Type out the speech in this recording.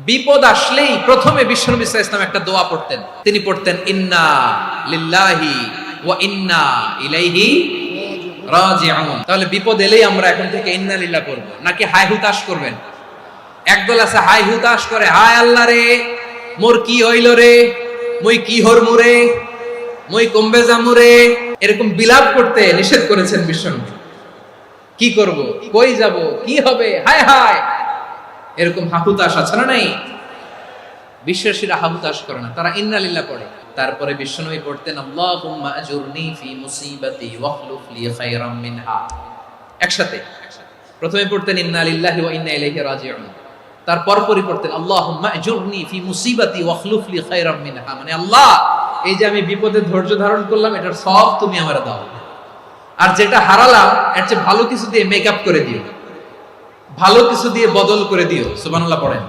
বিপদ আসলেই প্রথমে বিশ্বনবী সাল্লাল্লাহু আলাইহি ওয়াসাল্লাম একটা দোয়া পড়তেন। তিনি পড়তেন ইন্না লিল্লাহি ওয়া ইন্না ইলাইহি রাজিউন। তাহলে বিপদ এলেই আমরা এখন থেকে ইন্না লিল্লাহ করব, নাকি হাই হুতাশ করবেন? একদল আছে হাই হুতাশ করে, হায় আল্লাহ রে মোর কি হইল রে, মই কি হরমু রে, মই কমবে যামু রে, এরকম বিলাপ করতে নিষেধ করেছেন বিশ্বনবী। কি করব, কই যাব, কি হবে, হায় হায়, এরকম হাহুতাশ আছে না? নাই। বিশ্বাসীরা হাহুতাশ করে না, তারা ইন্না লিল্লাহ পড়ে। তারপরে বিশ্বনবী পড়তেন আল্লাহুম্মা আজুরনি ফি মুসিবাতি ওয়াখলুফ লি খায়রাম মিনহা। একসাথে প্রথমে পড়তেন ইন্না লিল্লাহি ওয়া ইন্না ইলাইহি রাজিউন, তারপর পড়তেন আল্লাহুম্মা আজুরনি ফি মুসিবাতি ওয়াখলুফ লি খায়রাম মিনহা, মানে আল্লাহ এই যে আমি বিপদে ধৈর্য ধারণ করলাম এটার সব তুমি আমারে দাও, আর যেটা হারালাম এর চেয়ে ভালো কিছু দিয়ে মেকআপ করে দিও, ভালো কিছু দিয়ে বদল করে দিও। সুবহানাল্লাহ পড়েন।